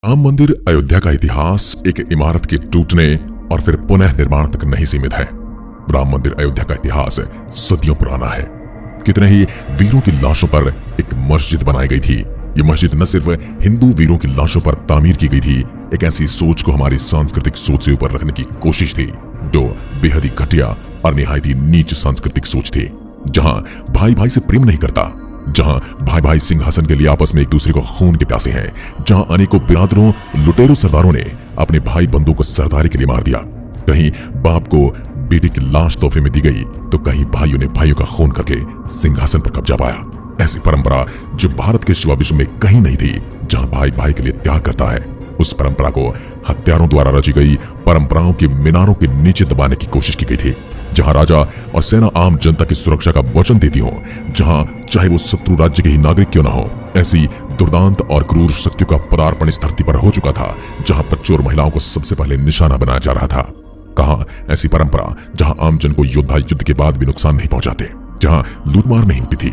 राम मंदिर अयोध्या का इतिहास एक इमारत के टूटने और फिर पुनः निर्माण तक नहीं सीमित है। राम मंदिर अयोध्या का इतिहास सदियों पुराना है। कितने ही वीरों की लाशों पर एक मस्जिद बनाई गई थी। ये मस्जिद न सिर्फ हिंदू वीरों की लाशों पर तामीर की गई थी, एक ऐसी सोच को हमारी सांस्कृतिक सोच से ऊपर रखने की कोशिश थी जो बेहद ही घटिया और निहायत ही नीच सांस्कृतिक सोच थी। जहां भाई भाई से प्रेम नहीं करता, जहां भाई भाई सिंहासन के लिए आपस में एक दूसरे को खून के प्यासे हैं, जहां अनेकों बिरादरों लुटेरों सरदारों ने अपने भाई बंधुओं को सरदारी के लिए मार दिया। कहीं बाप को बेटे की लाश तोहफे में दी गई तो कहीं भाइयों ने भाइयों का खून करके सिंहासन पर कब्जा पाया। ऐसी परंपरा जो भारत के शिवा विश्व में कहीं नहीं थी, जहां भाई भाई के लिए त्याग करता है, उस परंपरा को हत्यारों द्वारा रची गई परंपराओं के मीनारों के नीचे दबाने की कोशिश की गई थी। जहां राजा और सेना आम जनता की सुरक्षा का वचन देती हो, जहां चाहे वो शत्रु राज्य के ही नागरिक क्यों न हो, ऐसी दुर्दांत और क्रूर शक्तियों का पदार्पण इस धरती पर हो चुका था, जहां बच्चों और महिलाओं को सबसे पहले निशाना बनाया जा रहा था। कहां ऐसी परंपरा जहां आमजन को योद्धा युद्ध के बाद भी नुकसान नहीं पहुंचाते, जहां लूटमार नहीं होती थी।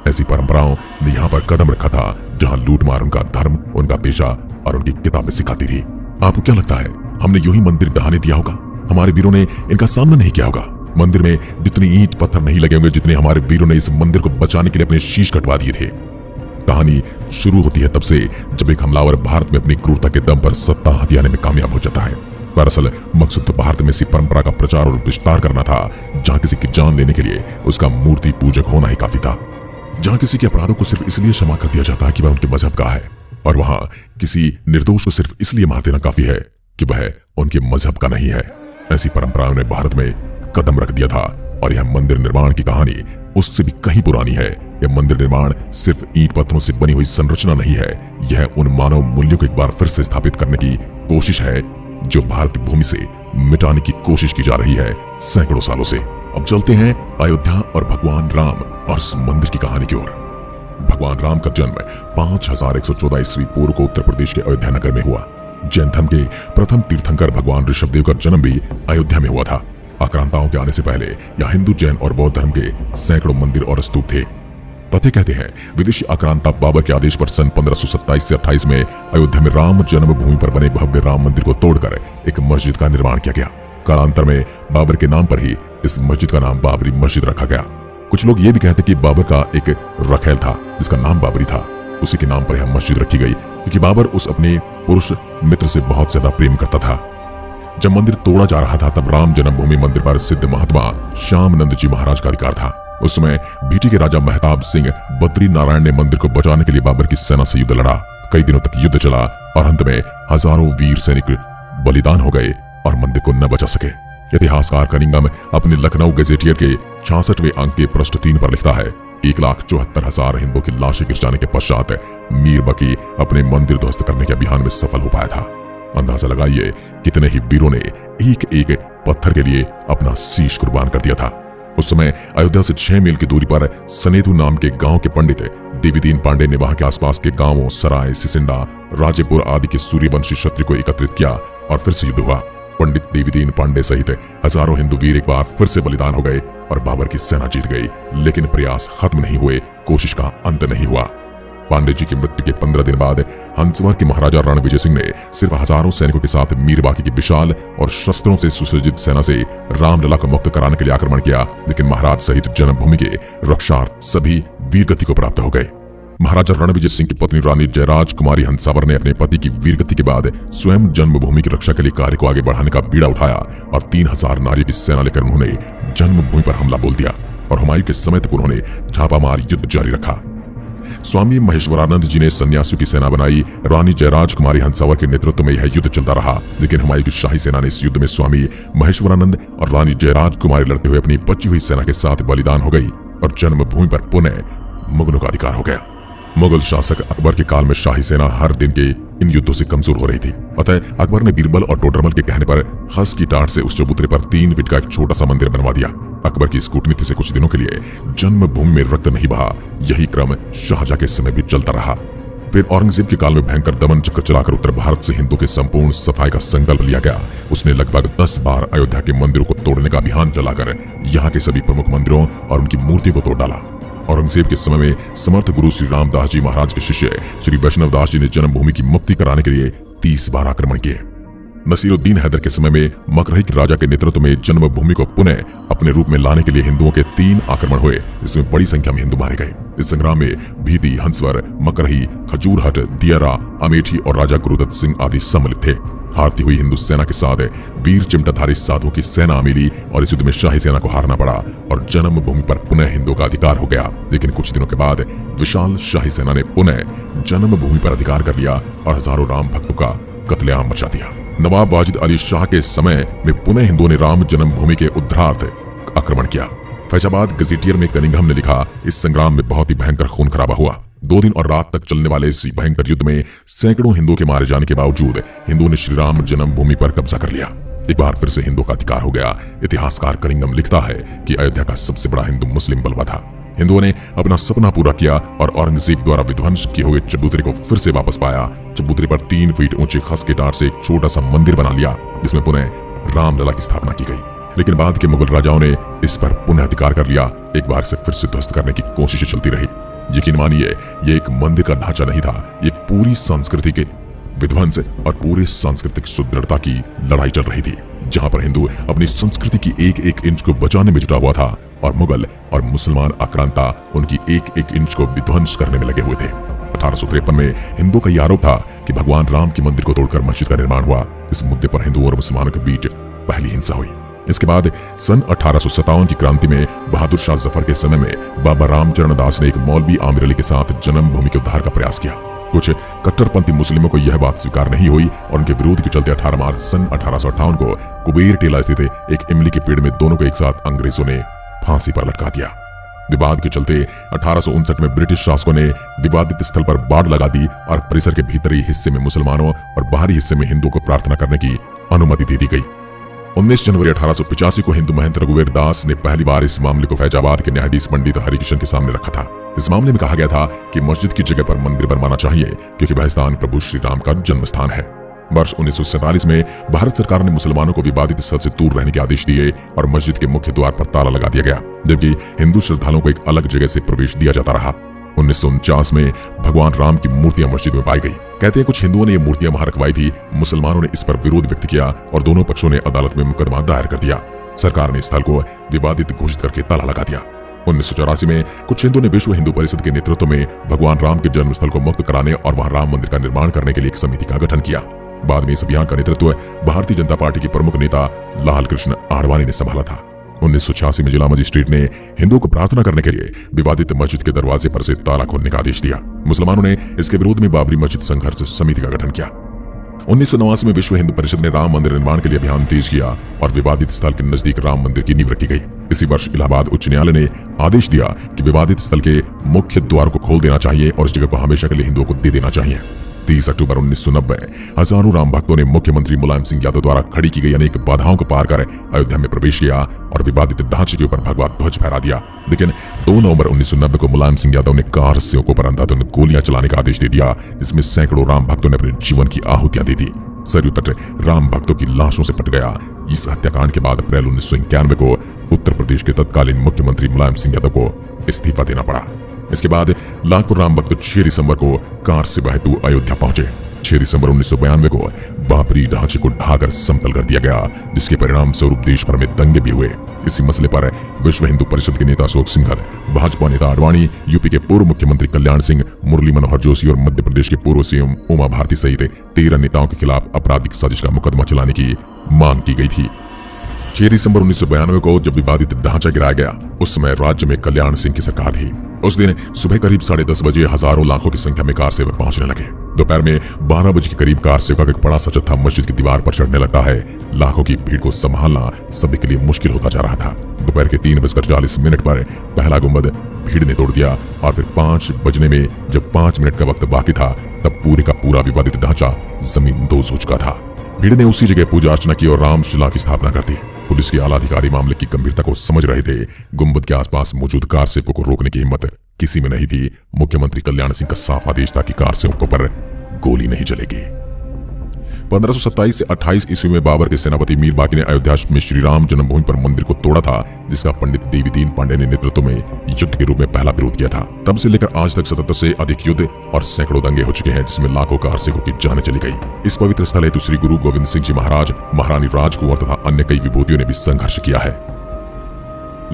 ऐसी परंपराओं ने यहाँ पर कदम रखा था जहां लूटमार उनका धर्म, उनका पेशा और उनकी किताबें सिखाती थी। आपको क्या लगता है, हमने यूं ही मंदिर ढहाने दिया होगा? हमारे वीरों ने इनका सामना नहीं किया होगा? मंदिर में जितनी ईंट पत्थर नहीं लगे होंगे जितने हमारे वीरों ने इस मंदिर को बचाने के लिए अपने शीश कटवा दिए थे। कहानी शुरू होती है तब से जब एक हमलावर भारत में अपनी क्रूरता के दम पर सत्ता हथियाने में कामयाब हो जाता है। दरअसल मकसद तो भारत में इसी परंपरा का प्रचार और विस्तार करना था, जहां किसी की जान लेने के लिए उसका मूर्ति पूजक होना ही काफी था, जहां किसी के अपराधों को सिर्फ इसलिए क्षमा कर दिया जाता है कि वह उनके मजहब का है, और वहां किसी निर्दोष को सिर्फ इसलिए मार देना काफी है कि वह उनके मजहब का नहीं है। ऐसी परंपराओं ने भारत में कदम रख दिया था, और यह मंदिर निर्माण की कहानी उससे भी कहीं पुरानी है। यह मंदिर निर्माण सिर्फ ईंट पत्थरों से बनी हुई संरचना नहीं है, यह उन मानव मूल्यों को एक बार फिर से स्थापित करने की कोशिश है जो भारतीय भूमि से मिटाने की कोशिश की जा रही है सैकड़ों सालों से। अब चलते हैं अयोध्या और भगवान राम और इस मंदिर की कहानी की ओर। भगवान राम का जन्म 5114 ईस्वी पूर्व को उत्तर प्रदेश के अयोध्या नगर में हुआ। जैन धर्म के प्रथम तीर्थंकर भगवान ऋषभदेव का जन्म भी अयोध्या में हुआ था। आक्रांताओं के आने से पहले यहाँ हिंदू, जैन और बौद्ध धर्म के सैकड़ों मंदिर और स्तूप थे। तथ्य कहते हैं विदेशी आक्रांता बाबर के आदेश पर सन 1527 से 28 में अयोध्या में राम जन्मभूमि पर बने भव्य राम मंदिर को तोड़कर एक मस्जिद का निर्माण किया गया। कालांतर में बाबर के नाम पर ही इस मस्जिद का नाम बाबरी मस्जिद रखा गया। कुछ लोग ये भी कहते कि बाबर का एक रखेल था जिसका नाम बाबरी था, उसी के नाम पर यह मस्जिद रखी गई क्योंकि बाबर उस अपने पुरुष मित्र से बहुत ज्यादा प्रेम करता था। जब मंदिर तोड़ा जा रहा था तब राम जन्मभूमि मंदिर पर सिद्ध महात्मा श्याम नंद जी महाराज का अधिकार था। उस समय भीटी के राजा महताब सिंह बद्री नारायण ने मंदिर को बचाने के लिए बाबर की सेना से युद्ध लड़ा। कई दिनों तक युद्ध चला और अंत में हजारों वीर सैनिक बलिदान हो गए और मंदिर को न बचा सके। इतिहासकार कनिंगम अपने लखनऊ गजेटियर के 66वें अंक के पृष्ठ 3 पर लिखता है, 1,74,000 हिंदुओं की लाशें गिर जाने के पश्चात मीर बकी अपने मंदिर ध्वस्त करने के अभियान में सफल हो पाया था। अंदाजा लगाइए कितने ही वीरों ने एक एक पत्थर के लिए अपना शीश कुर्बान कर दिया था। उस समय अयोध्या से 6 मील की दूरी पर सनेतु नाम के गांव के पंडित देवीदीन पांडे ने वहां के आसपास के गांवों सराय, सिसिंडा, राजेपुर आदि के सूर्यवंशी क्षत्रियों को एकत्रित किया और फिर से युद्ध हुआ। पंडित देवीदीन पांडे सहित हजारों हिंदू वीर एक बार फिर से बलिदान हो गए और बाबर की सेना जीत गई, लेकिन प्रयास खत्म नहीं हुए, कोशिश का अंत नहीं हुआ। पांडे जी की मृत्यु के 15 दिन बाद हंसवर के महाराजा रणविजय सिंह ने सिर्फ हजारों सैनिकों के साथ मीरबाकी की विशाल और शस्त्रों से सुसज्जित सेना से रामलला को मुक्त कराने के लिए आक्रमण किया, लेकिन महाराज सहित जन्मभूमि के रक्षार्थ सभी वीरगति को प्राप्त हो गए। महाराजा रणविजय सिंह की पत्नी रानी जयराज कुमारी हंसावर ने अपने पति की वीरगति के बाद स्वयं जन्मभूमि की रक्षा के लिए कार्य को आगे बढ़ाने का बीड़ा उठाया और 3000 नारियों की सेना लेकर उन्होंने जन्मभूमि पर हमला बोल दिया और हुमायूं के समय तक उन्होंने छापामार युद्ध जारी रखा। स्वामी महेश्वरानंद जी ने सन्यासियों की सेना बनाई। रानी जयराज कुमारी हंसावर के नेतृत्व में यह युद्ध चलता रहा, लेकिन हुमायूं की शाही सेना ने इस युद्ध में स्वामी महेश्वरानंद और रानी जयराज कुमारी लड़ते हुए अपनी बची हुई सेना के साथ बलिदान हो गई और जन्मभूमि पर पुनः मुगलों का अधिकार हो गया। मुगल शासक अकबर के काल में शाही सेना हर दिन के इन युद्धों से कमजोर हो रही थी। अतः अकबर ने बीरबल और टोडरमल के कहने पर खस की टाट से उस चबूतरे पर 3 फीट का एक छोटा सा मंदिर बनवा दिया। अकबर की इस कूटनीति से कुछ दिनों के लिए जन्मभूमि में रक्त नहीं बहा। यही क्रम शाहजहां के समय भी चलता रहा। फिर औरंगजेब के काल में भयंकर दमन चक्र चलाकर उत्तर भारत से हिंदू के संपूर्ण सफाई का संकल्प लिया गया। उसने लगभग 10 बार अयोध्या के मंदिरों को तोड़ने का अभियान चलाकर यहाँ के सभी प्रमुख मंदिरों और उनकी मूर्तियों को तोड़ डाला। औरंगजेब के समय में समर्थ गुरु श्री रामदास जी महाराज के शिष्य श्री वैष्णव दास जी ने जन्मभूमि की मुक्ति कराने के लिए 30 बार आक्रमण किए। नसीरुद्दीन हैदर के समय में मकरही के राजा के नेतृत्व में जन्मभूमि को पुनः अपने रूप में लाने के लिए हिंदुओं के 3 आक्रमण हुए, जिसमें बड़ी संख्या में हिंदू मारे गए। इस संग्राम में भीदी, हंसवर, मकरही, खजूरहट, दियारा, अमेठी और राजा गुरुदत्त सिंह आदि सम्मिलित थे। हारती हुई हिंदू सेना के साथ वीर चिमटाधारी साधुओं की सेना मिली और इस युद्ध में शाही सेना को हारना पड़ा और जन्मभूमि पर पुनः हिंदुओं का अधिकार हो गया। लेकिन कुछ दिनों के बाद विशाल शाही सेना ने पुनः जन्मभूमि पर अधिकार कर लिया और हजारों राम भक्तों का कत्लेआम मचा दिया। नवाब वाजिद अली शाह के समय में पुनः हिंदुओं ने राम जन्मभूमि के उद्धारार्थ आक्रमण किया। फैजाबाद गजेटियर में कनिंघम ने लिखा, इस संग्राम में बहुत ही भयंकर खून खराबा हुआ। 2 दिन और रात तक चलने वाले इस भयंकर युद्ध में सैकड़ों हिंदुओं के मारे जाने के बावजूद हिंदुओं ने श्री राम जन्मभूमि पर कब्जा कर लिया। एक बार फिर से हिंदुओं का अधिकार हो गया। इतिहासकार कनिंघम लिखता है कि अयोध्या का सबसे बड़ा हिंदू मुस्लिम बलवा था। हिंदुओं ने अपना सपना पूरा किया और औरंगजेब द्वारा विध्वंस किए हुए चबूतरे को फिर से वापस पाया। चबूतरे पर 3 फीट ऊंचे खस के टाट से एक छोटा सा मंदिर बना लिया, जिसमें पुनः रामलला की स्थापना की गई। लेकिन बाद के मुगल राजाओं ने इस पर पुनः अधिकार कर लिया। एक बार से फिर से ध्वस्त करने की कोशिशें चलती रही। यकीन मानिए, ये एक मंदिर का ढांचा नहीं था, ये पूरी संस्कृति के विध्वंस और पूरी सांस्कृतिक सुदृढ़ता की लड़ाई चल रही थी, जहां पर हिंदू अपनी संस्कृति की एक इंच को बचाने में जुटा हुआ था और मुगल और मुसलमान आक्रांता उनकी एक इंच को विध्वंस करने में लगे हुए थे। 1853 में हिंदुओं का यह आरोप था कि भगवान राम के मंदिर को तोड़कर मस्जिद का निर्माण हुआ। इस मुद्दे पर हिंदुओं और मुसलमानों के बीच पहली हिंसा हुई। इसके बाद सन 1857 की क्रांति में बहादुर शाह जफर के समय में बाबा रामचरण दास ने एक मौलवी आमिर अली के साथ जन्मभूमि के उद्धार का प्रयास किया। कुछ कट्टरपंथी मुस्लिमों को यह बात स्वीकार नहीं हुई और उनके विरोध के चलते 18 मार्च सन 1858 को कुबेर टेला स्थित एक इमली के पेड़ में दोनों को एक साथ अंग्रेजों ने फांसी पर लटका दिया। विवाद के चलते 1859 में ब्रिटिश शासकों ने विवादित स्थल पर बाड़ लगा दी और परिसर के भीतरी हिस्से में मुसलमानों और बाहरी हिस्से में हिंदुओं को प्रार्थना करने की अनुमति दे दी गई। 19 जनवरी 1885 को हिंदू महंत रघुवीर दास ने पहली बार इस मामले को फैजाबाद के न्यायाधीश पंडित हरिकिशन के सामने रखा था। इस मामले में कहा गया था कि मस्जिद की जगह पर मंदिर बनवाना चाहिए, क्योंकि वह स्थान प्रभु श्री राम का जन्म स्थान है। वर्ष 1947 में भारत सरकार ने मुसलमानों को विवादित स्थल से दूर रहने के आदेश दिए और मस्जिद के मुख्य द्वार पर ताला लगा दिया गया, जबकि हिंदू श्रद्धालुओं को एक अलग जगह से प्रवेश दिया जाता रहा। 1949 में भगवान राम की मूर्तियां मस्जिद में पाई गई। कहते हैं कुछ हिंदुओं ने ये मूर्तियां वहां रखवाई थी। मुसलमानों ने इस पर विरोध व्यक्त किया और दोनों पक्षों ने अदालत में मुकदमा दायर कर दिया। सरकार ने स्थल को विवादित घोषित करके ताला लगा दिया। 1984 में कुछ हिंदुओं ने विश्व हिंदू परिषद के नेतृत्व में भगवान राम के जन्मस्थल को मुक्त कराने और वहां राम मंदिर का निर्माण करने के लिए एक समिति का गठन किया। बाद में इस अभियान का नेतृत्व भारतीय जनता पार्टी के प्रमुख नेता लाल कृष्ण आडवाणी ने संभाला था। 1986 में जिला मजिस्ट्रेट ने हिंदुओं को प्रार्थना करने के लिए विवादित मस्जिद के दरवाजे पर से ताला खोलने का आदेश दिया। मुसलमानों ने इसके विरोध में बाबरी मस्जिद संघर्ष समिति का गठन किया। 1989 में विश्व हिंदू परिषद ने राम मंदिर निर्माण के लिए अभियान तेज किया और विवादित स्थल के नजदीक राम मंदिर की नींव रखी गई। इसी वर्ष इलाहाबाद उच्च न्यायालय ने आदेश दिया कि विवादित स्थल के मुख्य द्वार को खोल देना चाहिए और इस जगह को हमेशा के लिए हिंदुओं को दे देना चाहिए। 30 अक्टूबर 1990 हजारों राम भक्तों ने मुख्यमंत्री मुलायम सिंह यादव द्वारा खड़ी की गई अनेक बाधाओं को पार कर अयोध्या में प्रवेश किया और विवादित ढांचे के ऊपर भगवा ध्वज फहरा दिया। लेकिन 2 नवंबर 1990 को मुलायम सिंह यादव ने कार सेवकों पर अंधाधुंध गोलियां चलाने का आदेश दे दिया, जिसमें सैकड़ों राम भक्तों ने अपने जीवन की आहुतियां दी थी। सरयू तट राम भक्तों की लाशों से पट गया। इस हत्याकांड के बाद अप्रैल 1991 को उत्तर प्रदेश के तत्कालीन मुख्यमंत्री मुलायम सिंह यादव को इस्तीफा देना पड़ा। इसके बाद लाखों राम भक्त 6 दिसंबर को कार से बहतू अयोध्या पहुंचे। 6 दिसंबर 1992 को बाबरी ढांचे को ढाकर समतल कर दिया गया, जिसके परिणाम स्वरूप देश भर में दंगे भी हुए। इसी मसले पर विश्व हिंदू परिषद के नेता अशोक सिंघल, भाजपा नेता आडवाणी, यूपी के पूर्व मुख्यमंत्री कल्याण सिंह, मुरली मनोहर जोशी और मध्य प्रदेश के पूर्व सीएम उमा भारती सहित 13 नेताओं के खिलाफ आपराधिक साजिश का मुकदमा चलाने की मांग की गई थी। 6 दिसंबर 1992 को जब विवादित ढांचा गिराया गया, उस समय राज्य में कल्याण सिंह की सरकार थी। उस दिन सुबह करीब 10:30 बजे हजारों लाखों की संख्या में कार सेवक पहुंचने लगे। दोपहर में 12 बजे के करीब कार सेवक का एक बड़ा सा जत्था मस्जिद की दीवार पर चढ़ने लगता है। लाखों की भीड़ को संभालना सभी के लिए मुश्किल होता जा रहा था। दोपहर के 3:40 पर पहला गुंबद भीड़ ने तोड़ दिया और फिर 5 बजने में जब 5 मिनट का वक्त बाकी था, तब पूरे का पूरा विवादित ढांचा जमीन दोज हो चुका था। भीड़ ने उसी जगह पूजा अर्चना की और रामशिला की स्थापना कर दी। पुलिस के आला अधिकारी मामले की गंभीरता को समझ रहे थे। गुंबद के आसपास मौजूद कार सेवकों को रोकने की हिम्मत किसी में नहीं थी। मुख्यमंत्री कल्याण सिंह का साफ आदेश था कि कार सेवकों पर गोली नहीं चलेगी। 1527 से 28 ईस्वी में बाबर के सेनापति मीर बाकी ने अयोध्या में श्री राम जन्मभूमि पर मंदिर को तोड़ा था, जिसका पंडित देवीदीन पांडे ने नेतृत्व में युद्ध के रूप में पहला विरोध किया था। तब से लेकर आज तक 77 से अधिक युद्ध और सैकड़ों दंगे हो चुके हैं, जिसमें लाखों कार सिखों की जानें चली गई। इस पवित्र स्थल हेतु श्री गुरु गोविंद सिंह जी महाराज, महारानी राजकुंवर तथा अन्य कई विभूतियों ने भी संघर्ष किया है।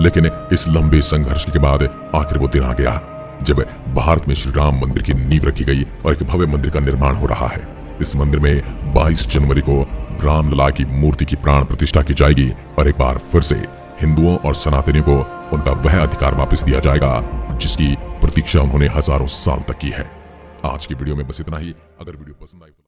लेकिन इस लंबे संघर्ष के बाद आखिर वो दिन आ गया जब भारत में श्री राम मंदिर की नींव रखी गई और एक भव्य मंदिर का निर्माण हो रहा है। इस मंदिर में 22 जनवरी को रामलला की मूर्ति की प्राण प्रतिष्ठा की जाएगी और एक बार फिर से हिंदुओं और सनातनियों को उनका वह अधिकार वापस दिया जाएगा जिसकी प्रतीक्षा उन्होंने हजारों साल तक की है। आज की वीडियो में बस इतना ही। अगर वीडियो पसंद आई